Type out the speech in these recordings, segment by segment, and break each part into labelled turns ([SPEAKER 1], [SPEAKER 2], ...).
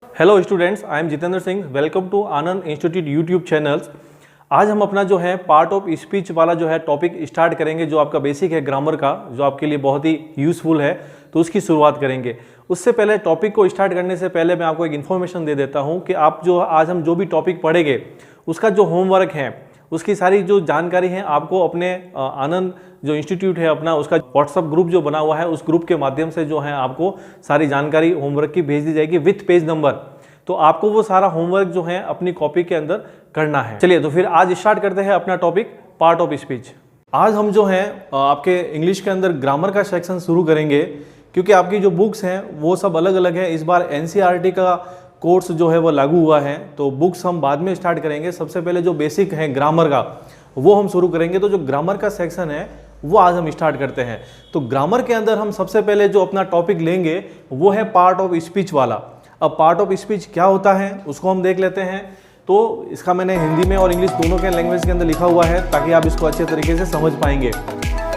[SPEAKER 1] Hello students, I am Jitendra Singh. Welcome to Anand institute YouTube channels. आज हम अपना जो है पार्ट ऑफ स्पीच वाला जो है टॉपिक स्टार्ट करेंगे, जो आपका बेसिक है ग्रामर का, जो आपके लिए बहुत ही यूज़फुल है। तो उसकी शुरुआत करेंगे। उससे पहले टॉपिक को स्टार्ट करने से पहले मैं आपको एक इन्फॉर्मेशन दे देता हूँ कि आप जो आज हम जो भी टॉपिक पढ़ेंगे उसका जो होमवर्क है, उसकी सारी जो जानकारी है आपको अपने आनंद जो इंस्टीट्यूट है अपना, उसका व्हाट्सअप ग्रुप जो बना हुआ है उस ग्रुप के माध्यम से जो है आपको सारी जानकारी होमवर्क की भेज दी जाएगी विथ पेज नंबर। तो आपको वो सारा होमवर्क जो है अपनी कॉपी के अंदर करना है। चलिए तो फिर आज स्टार्ट करते हैं अपना टॉपिक पार्ट ऑफ स्पीच। आज हम जो है आपके इंग्लिश के अंदर ग्रामर का सेक्शन शुरू करेंगे, क्योंकि आपकी जो बुक्स हैं वो सब अलग अलग है। इस बार एनसीईआरटी का कोर्स जो है वो लागू हुआ है, तो बुक्स हम बाद में स्टार्ट करेंगे। सबसे पहले जो बेसिक है ग्रामर का वो हम शुरू करेंगे। तो जो ग्रामर का सेक्शन है वो आज हम स्टार्ट करते हैं। तो ग्रामर के अंदर हम सबसे पहले जो अपना टॉपिक लेंगे वो है पार्ट ऑफ स्पीच वाला। अब पार्ट ऑफ स्पीच क्या होता है उसको हम देख लेते हैं। तो इसका मैंने हिंदी में और इंग्लिश दोनों के लैंग्वेज के अंदर लिखा हुआ है, ताकि आप इसको अच्छे तरीके से समझ पाएंगे।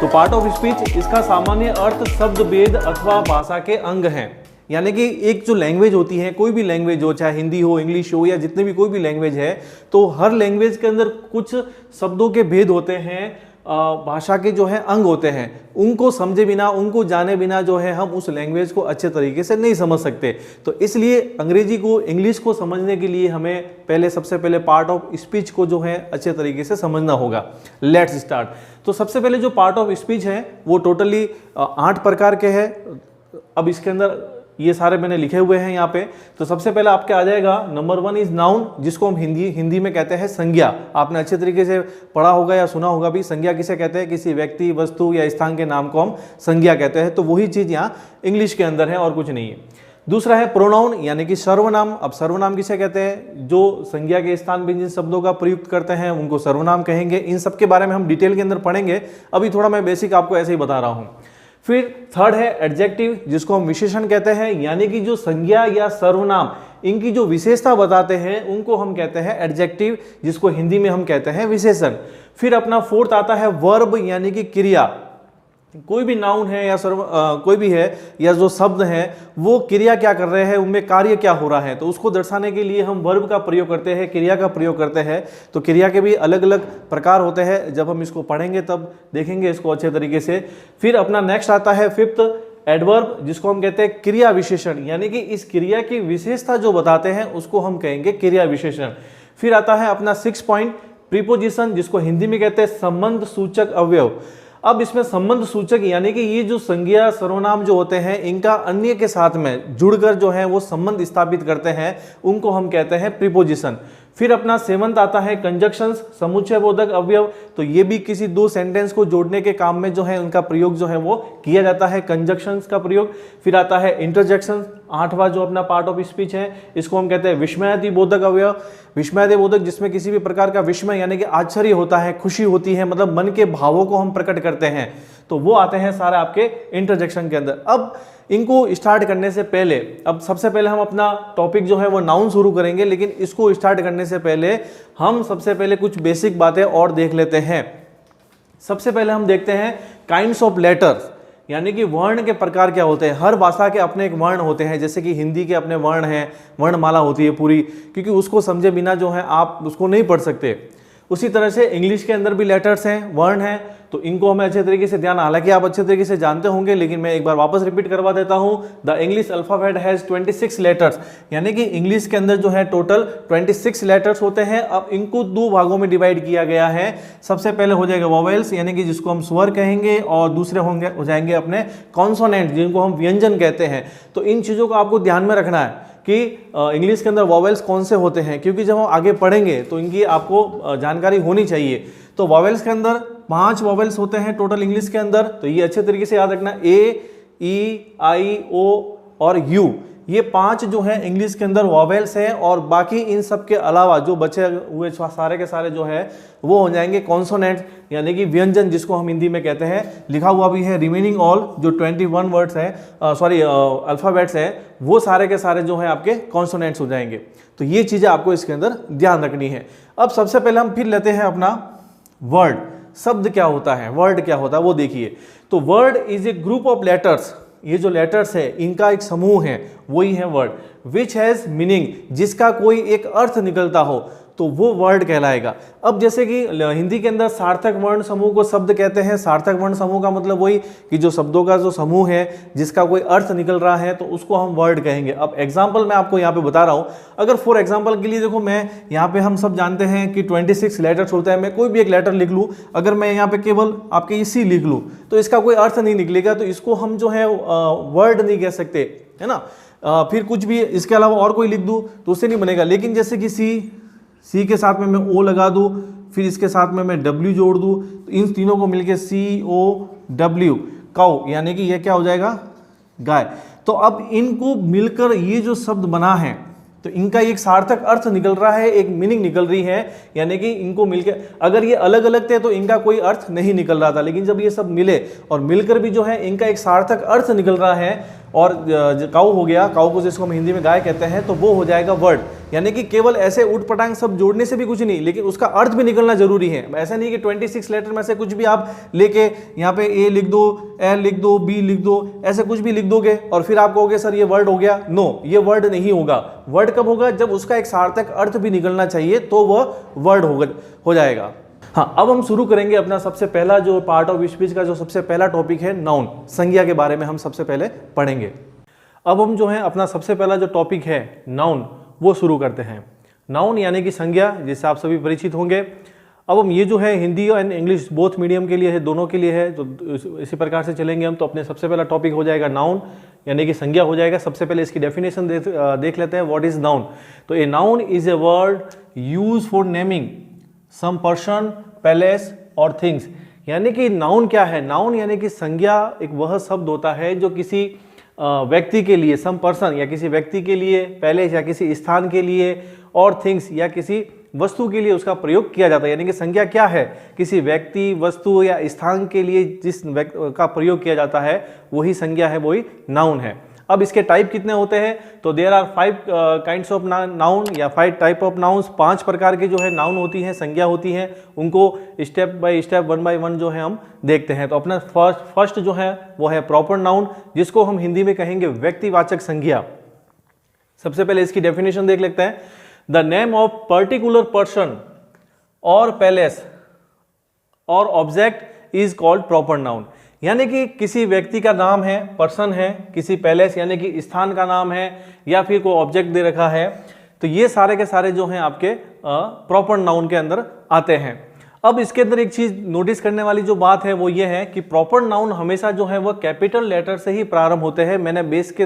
[SPEAKER 1] तो पार्ट ऑफ स्पीच, इसका सामान्य अर्थ शब्द भेद अथवा भाषा के अंग हैं। यानी कि एक जो लैंग्वेज होती है, कोई भी लैंग्वेज हो, चाहे हिंदी हो, इंग्लिश हो, या जितने भी कोई भी लैंग्वेज है, तो हर लैंग्वेज के अंदर कुछ शब्दों के भेद होते हैं, भाषा के जो है अंग होते हैं। उनको समझे बिना, उनको जाने बिना जो है हम उस लैंग्वेज को अच्छे तरीके से नहीं समझ सकते। तो इसलिए अंग्रेजी को, इंग्लिश को समझने के लिए हमें पहले सबसे पहले पार्ट ऑफ स्पीच को जो है अच्छे तरीके से समझना होगा। Let's start. तो सबसे पहले जो पार्ट ऑफ स्पीच है वो टोटली 8 प्रकार के हैं। अब इसके अंदर ये सारे मैंने लिखे हुए हैं यहाँ पे। तो सबसे पहले आपके आ जाएगा नंबर 1 इज नाउन, जिसको हम हिंदी में कहते हैं संज्ञा। आपने अच्छे तरीके से पढ़ा होगा या सुना होगा भी, संज्ञा किसे कहते हैं? किसी व्यक्ति, वस्तु या स्थान के नाम को हम संज्ञा कहते हैं। तो वही चीज यहाँ इंग्लिश के अंदर है और कुछ नहीं है। दूसरा है प्रोनाउन, यानी कि सर्वनाम। अब सर्वनाम किसे कहते हैं? जो संज्ञा के स्थान पर जिन शब्दों का प्रयुक्त करते हैं उनको सर्वनाम कहेंगे। इन सब के बारे में हम डिटेल के अंदर पढ़ेंगे, अभी थोड़ा मैं बेसिक आपको ऐसे ही बता रहा हूँ। फिर थर्ड है एडजेक्टिव, जिसको हम विशेषण कहते हैं। यानी कि जो संज्ञा या सर्वनाम इनकी जो विशेषता बताते हैं उनको हम कहते हैं एडजेक्टिव, जिसको हिंदी में हम कहते हैं विशेषण। फिर अपना फोर्थ आता है वर्ब, यानी कि क्रिया। कोई भी नाउन है या कोई भी है या जो शब्द है वो क्रिया क्या कर रहे हैं, उनमें कार्य क्या हो रहा है, तो उसको दर्शाने के लिए हम वर्ब का प्रयोग करते हैं, क्रिया का प्रयोग करते हैं। तो क्रिया के भी अलग अलग प्रकार होते हैं, जब हम इसको पढ़ेंगे तब देखेंगे इसको अच्छे तरीके से। फिर अपना नेक्स्ट आता है फिफ्थ एडवर्ब, जिसको हम कहते हैं क्रिया विशेषण। यानी कि इस क्रिया की विशेषता जो बताते हैं उसको हम कहेंगे क्रिया विशेषण। फिर आता है अपना 6 पॉइंट प्रीपोजिशन, जिसको हिंदी में कहते हैं संबंध सूचक अवयव। अब इसमें संबंध सूचक यानी कि ये जो संज्ञा सर्वनाम जो होते हैं इनका अन्य के साथ में जुड़कर जो है वो संबंध स्थापित करते हैं, उनको हम कहते हैं प्रीपोजिशन। फिर अपना 7th आता है कंजक्शंस, समुच्चय बोधक अवयव। तो ये भी किसी दो सेंटेंस को जोड़ने के काम में जो है उनका प्रयोग जो है वो किया जाता है, कंजक्शंस का प्रयोग। फिर आता है इंटरजेक्शन, 8वां जो अपना पार्ट ऑफ स्पीच है, इसको हम कहते हैं विस्मयादि बोधक अवयव। विस्मयादि बोधक, जिसमें किसी भी प्रकार का विस्मय यानी कि आश्चर्य होता है, खुशी होती है, मतलब मन के भावों को हम प्रकट करते हैं, तो वो आते हैं सारे आपके इंटरजेक्शन के अंदर। अब इनको स्टार्ट करने से पहले, अब सबसे पहले हम अपना टॉपिक जो है वो नाउन शुरू करेंगे, लेकिन इसको स्टार्ट करने से पहले हम सबसे पहले कुछ बेसिक बातें और देख लेते हैं। सबसे पहले हम देखते हैं काइंड्स ऑफ लेटर्स, यानी कि वर्ण के प्रकार क्या होते हैं। हर भाषा के अपने एक वर्ण होते हैं, जैसे कि हिंदी के अपने वर्ण हैं, वर्णमाला होती है पूरी, क्योंकि उसको समझे बिना जो है आप उसको नहीं पढ़ सकते। उसी तरह से इंग्लिश के अंदर भी लेटर्स हैं, वर्ण हैं, तो इनको हमें अच्छे तरीके से ध्यान, हालांकि आप अच्छे तरीके से जानते होंगे, लेकिन मैं एक बार वापस रिपीट करवा देता हूं। The English alphabet has 26 letters, यानी कि इंग्लिश के अंदर जो है टोटल 26 लेटर्स होते हैं। अब इनको 2 भागों में डिवाइड किया गया है। सबसे पहले हो जाएगा वोवेल्स, यानी कि जिसको हम स्वर कहेंगे, और दूसरे हो जाएंगे अपने कॉन्सोनेंट, जिनको हम व्यंजन कहते हैं। तो इन चीजों को आपको ध्यान में रखना है कि इंग्लिश के अंदर वोवेल्स कौन से होते हैं, क्योंकि जब हम आगे पढ़ेंगे तो इनकी आपको जानकारी होनी चाहिए। तो वोवेल्स के अंदर 5 वोवेल्स होते हैं टोटल इंग्लिश के अंदर, तो ये अच्छे तरीके से याद रखना। ए, ई, आई, ओ और यू, ये 5 जो है इंग्लिश के अंदर वोवेल्स हैं, और बाकी इन सब के अलावा जो बचे हुए सारे के सारे जो है वो हो जाएंगे कॉन्सोनेंट, यानी कि व्यंजन, जिसको हम हिंदी में कहते हैं। लिखा हुआ भी है रिमेनिंग ऑल, जो 21 वर्ड्स हैं, अल्फाबेट्स हैं, वो सारे के सारे जो है आपके कॉन्सोनेंट्स हो जाएंगे। तो ये चीजें आपको इसके अंदर ध्यान रखनी है। अब सबसे पहले हम फिर लेते हैं अपना वर्ड। शब्द क्या होता है, वर्ड क्या होता है वो देखिए। तो word is a group of letters, ये जो लेटर्स है इनका एक समूह है, वही है वर्ड। विच हैज़ मीनिंग, जिसका कोई एक अर्थ निकलता हो तो वो वर्ड कहलाएगा। अब जैसे कि हिंदी के अंदर सार्थक वर्ण समूह को शब्द कहते हैं। सार्थक वर्ण समूह का मतलब वही कि जो शब्दों का जो समूह है जिसका कोई अर्थ निकल रहा है तो उसको हम वर्ड कहेंगे। अब एग्जाम्पल मैं आपको यहाँ पे बता रहा हूँ। अगर फॉर एग्जाम्पल के लिए देखो, मैं यहाँ पे हम सब जानते हैं कि 26 लेटर्स होते हैं। मैं कोई भी एक लेटर लिख लूँ, अगर मैं यहाँ पे केवल आपके सी लिख लूँ तो इसका कोई अर्थ नहीं निकलेगा, तो इसको हम जो है वर्ड नहीं कह सकते, है ना। फिर कुछ भी इसके अलावा और कोई लिख दूँ तो उससे नहीं बनेगा। लेकिन जैसे कि सी के साथ में मैं ओ लगा दूँ, फिर इसके साथ में मैं डब्ल्यू जोड़ दूँ, तो इन तीनों को मिलके COW, काउ, यानी कि ये क्या हो जाएगा, गाय। तो अब इनको मिलकर ये जो शब्द बना है तो इनका एक सार्थक अर्थ निकल रहा है, एक मीनिंग निकल रही है। यानी कि इनको मिलकर, अगर ये अलग अलग थे तो इनका कोई अर्थ नहीं निकल रहा था, लेकिन जब ये सब मिले और मिलकर भी जो है इनका एक सार्थक अर्थ निकल रहा है। और काऊ हो गया, काऊ को जिसको हम हिंदी में गाय कहते हैं, तो वो हो जाएगा वर्ड। यानी कि केवल ऐसे उठ पटांग सब जोड़ने से भी कुछ नहीं, लेकिन उसका अर्थ भी निकलना जरूरी है। ऐसा नहीं कि 26 लेटर में से कुछ भी आप लेके यहाँ पे ए लिख दो, एल लिख दो, बी लिख दो, ऐसे कुछ भी लिख दोगे और फिर आप कहोगे सर ये वर्ड हो गया। नो, ये वर्ड नहीं होगा। वर्ड कब होगा, जब उसका एक सार्थक अर्थ भी निकलना चाहिए तो वह वर्ड हो जाएगा। हाँ, अब हम शुरू करेंगे अपना सबसे पहला जो पार्ट ऑफ स्पीच का जो सबसे पहला टॉपिक है, नाउन, संज्ञा के बारे में हम सबसे पहले पढ़ेंगे। अब हम जो है अपना सबसे पहला जो टॉपिक है नाउन, वो शुरू करते हैं। नाउन यानी कि संज्ञा, जिससे आप सभी परिचित होंगे। अब हम ये जो है हिंदी और इंग्लिश बोथ मीडियम के लिए है, दोनों के लिए है, तो इसी प्रकार से चलेंगे हम। तो अपने सबसे पहला टॉपिक हो जाएगा नाउन, यानी कि संज्ञा हो जाएगा। सबसे पहले इसकी डेफिनेशन देख लेते हैं, व्हाट इज नाउन। तो a noun is a word use for naming some person, place और थिंग्स। यानी कि नाउन क्या है, नाउन यानी कि संज्ञा एक वह शब्द होता है जो किसी व्यक्ति के लिए, सम पर्सन या किसी व्यक्ति के लिए, पैलेस या किसी स्थान के लिए, और थिंग्स या किसी वस्तु के लिए उसका प्रयोग किया जाता है। यानी कि संज्ञा क्या है, किसी व्यक्ति, वस्तु या स्थान के लिए जिस का प्रयोग किया जाता है वही संज्ञा है, वही नाउन है। अब इसके टाइप कितने होते हैं, तो there are 5 kinds of noun या 5 टाइप ऑफ नाउन्स। 5 प्रकार के जो है नाउन होती हैं, संज्ञा होती हैं। उनको स्टेप बाय स्टेप, 1 बाय 1 जो है हम देखते हैं। तो अपना फर्स्ट जो है वो है प्रॉपर नाउन, जिसको हम हिंदी में कहेंगे व्यक्तिवाचक संज्ञा। सबसे पहले इसकी डेफिनेशन देख लेते हैं। The name of particular person और पैलेस और object is called proper noun. यानी कि किसी व्यक्ति का नाम है, पर्सन है, किसी पैलेस यानी कि स्थान का नाम है, या फिर कोई ऑब्जेक्ट दे रखा है, तो ये सारे के सारे जो हैं आपके प्रॉपर नाउन के अंदर आते हैं। अब इसके अंदर एक चीज नोटिस करने वाली जो बात है वो ये है कि प्रॉपर नाउन हमेशा जो है वो कैपिटल लेटर से ही प्रारंभ होते हैं। मैंने बेस के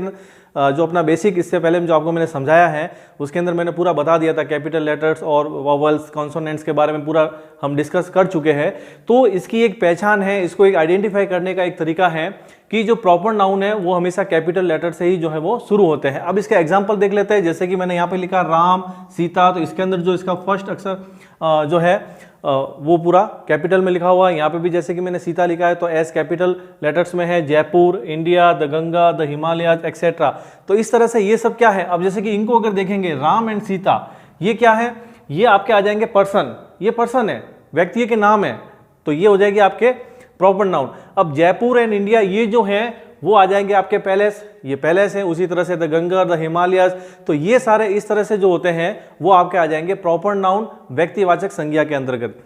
[SPEAKER 1] जो अपना बेसिक इससे पहले जो आपको मैंने समझाया है उसके अंदर मैंने पूरा बता दिया था, कैपिटल लेटर्स और वॉवल्स, कॉन्सोनेंट्स के बारे में पूरा हम डिस्कस कर चुके हैं। तो इसकी एक पहचान है, इसको एक आइडेंटिफाई करने का एक तरीका है कि जो प्रॉपर नाउन है वो हमेशा कैपिटल लेटर से ही जो है वो शुरू होते हैं। अब इसका एग्जाम्पल देख लेते हैं। जैसे कि मैंने यहाँ पे लिखा राम, सीता, तो इसके अंदर जो इसका फर्स्ट अक्षर जो है वो पूरा कैपिटल में लिखा हुआ है। यहाँ पे भी जैसे कि मैंने सीता लिखा है तो एस कैपिटल लेटर्स में है। Jaipur, India, the Ganga, the Himalayas etcetera. तो इस तरह से ये सब क्या है। अब जैसे कि इनको अगर देखेंगे, राम एंड सीता, ये क्या है, ये आपके आ जाएंगे पर्सन, ये पर्सन है, व्यक्ति के नाम है, तो ये हो जाएगी आपके प्रॉपर नाउन। अब जयपुर एंड इंडिया, ये जो है वो आ जाएंगे आपके पैलेस, ये पैलेस है। उसी तरह से द गंगा, द हिमालयाज, तो ये सारे इस तरह से जो होते हैं वो आपके आ जाएंगे प्रॉपर नाउन, व्यक्तिवाचक संज्ञा के अंतर्गत।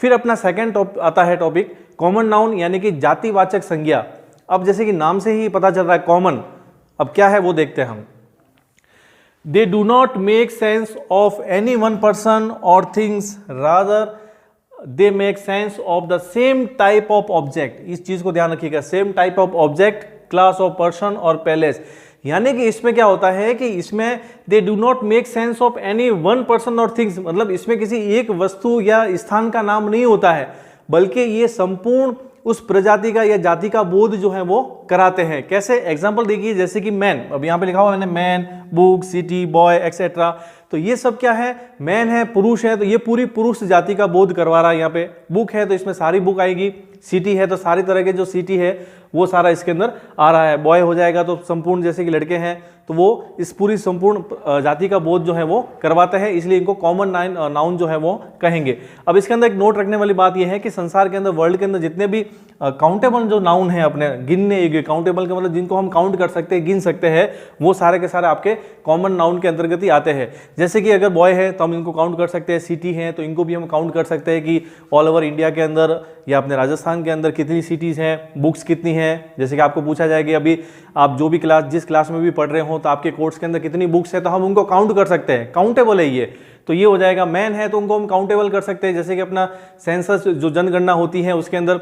[SPEAKER 1] फिर अपना सेकंड आता है टॉपिक कॉमन नाउन, यानी कि जातिवाचक संज्ञा। अब जैसे कि नाम से ही पता चल रहा है कॉमन, अब क्या है वो देखते हैं हम। They do not make sense of any one person और things, rather they make sense of the same type of object. इस चीज को ध्यान रखिएगा, same type of object, class of person और पैलेस। यानी कि इसमें क्या होता है कि इसमें they do not make sense of any one person और थिंग्स, मतलब इसमें किसी एक वस्तु या स्थान का नाम नहीं होता है, बल्कि ये संपूर्ण उस प्रजाति का या जाति का बोध जो है वो कराते हैं। कैसे, एग्जाम्पल देखिए, जैसे कि मैन, अब यहाँ पे लिखा हुआ मैंने man, book, city, boy etcetera, तो ये सब क्या है, मैन है, पुरुष है, तो ये पूरी पुरुष जाति का बोध करवा रहा है। यहाँ पे बुक है तो इसमें सारी बुक आएगी, सिटी है तो सारी तरह के जो सिटी है वो सारा इसके अंदर आ रहा है। बॉय हो जाएगा तो संपूर्ण, जैसे कि लड़के हैं तो वो इस पूरी संपूर्ण जाति का बोध जो है वो करवाते हैं, इसलिए इनको कॉमन नाउन जो है वो कहेंगे। अब इसके अंदर एक नोट रखने वाली बात यह है कि संसार के अंदर, वर्ल्ड के अंदर जितने भी काउंटेबल जो नाउन है अपने गिनने योग्य, काउंटेबल का मतलब जिनको हम काउंट कर सकते हैं, गिन सकते हैं, वो सारे के सारे आपके कॉमन नाउन के अंतर्गत ही आते हैं। जैसे कि अगर बॉय है तो हम इनको काउंट कर सकते हैं, सिटी है तो इनको भी हम काउंट कर सकते हैं कि ऑल ओवर इंडिया के अंदर या अपने राजस्थान के अंदर कितनी सिटीज़ हैं, बुक्स कितनी हैं। जैसे कि आपको पूछा जाए कि अभी आप जो भी जिस क्लास में भी पढ़ रहे हो तो आपके कोर्स के अंदर कितनी बुक्स है, तो हम उनको काउंट कर सकते हैं, काउंटेबल है ये। तो ये हो जाएगा। मैन है तो उनको हम काउंटेबल कर सकते हैं, जैसे कि अपना सेंसस जो जनगणना होती है उसके अंदर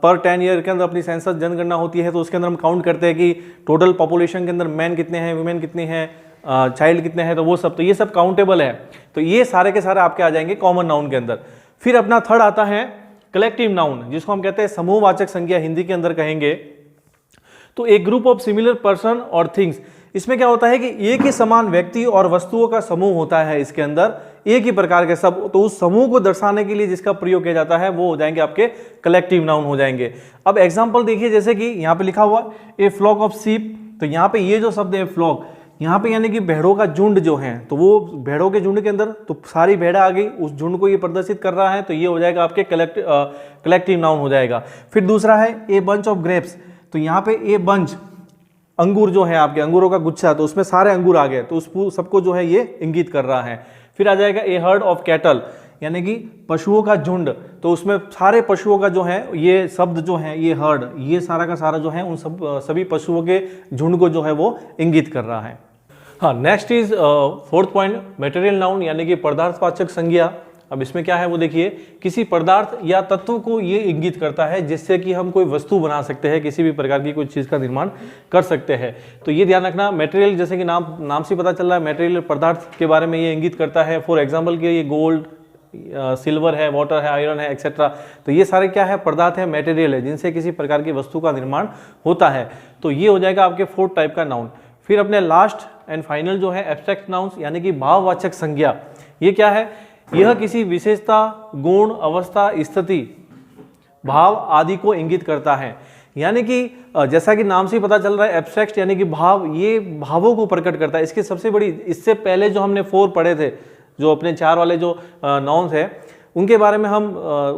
[SPEAKER 1] पर 10 ईयर के अंदर अपनी सेंसस जनगणना होती है, तो उसके अंदर हम काउंट करते हैं कि टोटल पॉपुलेशन के अंदर मैन कितने हैं, वुमेन कितनी हैं, चाइल्ड कितने हैं, तो वो सब, तो ये सब काउंटेबल है। तो ये सारे के सारे आपके आ जाएंगे कॉमन नाउन के अंदर। फिर अपना थर्ड आता है कलेक्टिव नाउन, जिसको हम कहते हैं समूहवाचक संज्ञा हिंदी के अंदर कहेंगे। तो एक ग्रुप ऑफ सिमिलर पर्सन और थिंग्स, इसमें क्या होता है कि एक ही समान व्यक्ति और वस्तुओं का समूह होता है इसके अंदर, एक ही प्रकार के सब, तो उस समूह को दर्शाने के लिए जिसका प्रयोग किया जाता है वो हो जाएंगे आपके कलेक्टिव नाउन हो जाएंगे। अब एग्जांपल देखिए, जैसे कि यहाँ पे लिखा हुआ ए फ्लॉक ऑफ शीप, तो यहाँ पे ये जो शब्द है फ्लॉक, यहाँ पे यानी कि भेड़ों का झुंड जो है, तो वो भेड़ों के झुंड के अंदर तो सारी भेड़ा आ गई, उस झुंड को ये प्रदर्शित कर रहा है, तो ये हो जाएगा आपके कलेक्टिव नाउन हो जाएगा। फिर दूसरा है ए बंच ऑफ ग्रेप्स, तो यहाँ पे ए बंच अंगूर जो है आपके अंगूरों का गुच्छा, तो उसमें सारे अंगूर आ गए, तो उस सबको जो है ये इंगित कर रहा है। फिर आ जाएगा ए हर्ड ऑफ कैटल, यानी कि पशुओं का झुंड, तो उसमें सारे पशुओं का जो है ये शब्द जो है ये हर्ड, ये सारा का सारा जो है उन सभी पशुओं के झुंड को जो है वो इंगित कर रहा है। हाँ, next is fourth point material noun, यानी कि पदार्थवाचक संज्ञा। अब इसमें क्या है वो देखिए, किसी पदार्थ या तत्व को ये इंगित करता है जिससे कि हम कोई वस्तु बना सकते हैं, किसी भी प्रकार की कोई चीज़ का निर्माण कर सकते हैं। तो ये ध्यान रखना, मटेरियल जैसे कि नाम से पता चल रहा है, मटेरियल पदार्थ के बारे में ये इंगित करता है। फॉर एग्जाम्पल के ये गोल्ड, सिल्वर है, वाटर है, आयरन है, एक्सेट्रा, तो ये सारे क्या है, पदार्थ है, मटेरियल है, जिनसे किसी प्रकार की वस्तु का निर्माण होता है। तो ये हो जाएगा आपके फोर्थ टाइप का नाउन। फिर अपने लास्ट एंड फाइनल जो है एब्स्ट्रैक्ट नाउन्स, यानी कि भाववाचक संज्ञा। ये क्या है, यह किसी विशेषता, गुण, अवस्था, स्थिति, भाव आदि को इंगित करता है। यानी कि जैसा कि नाम से पता चल रहा है एब्स्ट्रैक्ट यानी कि भाव, ये भावों को प्रकट करता है। इसकी सबसे बड़ी, इससे पहले जो हमने 4 पढ़े थे, जो अपने 4 वाले जो नाउन्स है, उनके बारे में हम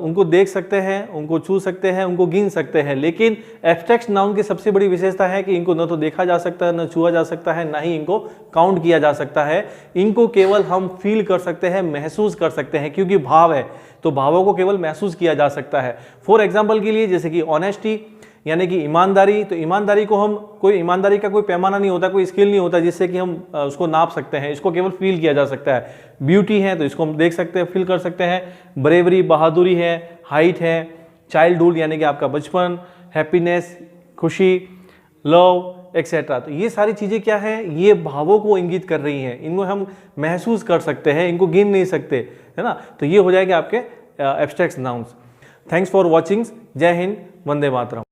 [SPEAKER 1] उनको देख सकते हैं, उनको छू सकते हैं, उनको गिन सकते हैं, लेकिन एब्स्ट्रैक्ट नाउन की सबसे बड़ी विशेषता है कि इनको न तो देखा जा सकता है, न छुआ जा सकता है, ना ही इनको काउंट किया जा सकता है। इनको केवल हम फील कर सकते हैं, महसूस कर सकते हैं, क्योंकि भाव है तो भावों को केवल महसूस किया जा सकता है। फॉर एग्जाम्पल के लिए जैसे कि ऑनेस्टी यानी कि ईमानदारी, तो ईमानदारी को हम, कोई ईमानदारी का कोई पैमाना नहीं होता, कोई स्केल नहीं होता जिससे कि हम उसको नाप सकते हैं, इसको केवल फील किया जा सकता है। ब्यूटी है तो इसको हम देख सकते हैं, फील कर सकते हैं। ब्रेवरी, बहादुरी है। हाइट है। चाइल्डहुड यानी कि आपका बचपन। हैप्पीनेस, खुशी। लव एक्सेट्रा, तो ये सारी चीज़ें क्या है, ये भावों को इंगित कर रही हैं, इनको हम महसूस कर सकते हैं, इनको गिन नहीं सकते, है ना। तो ये हो जाएगा आपके abstract nouns. Thanks for watching. जय हिंद, वंदे मातरम।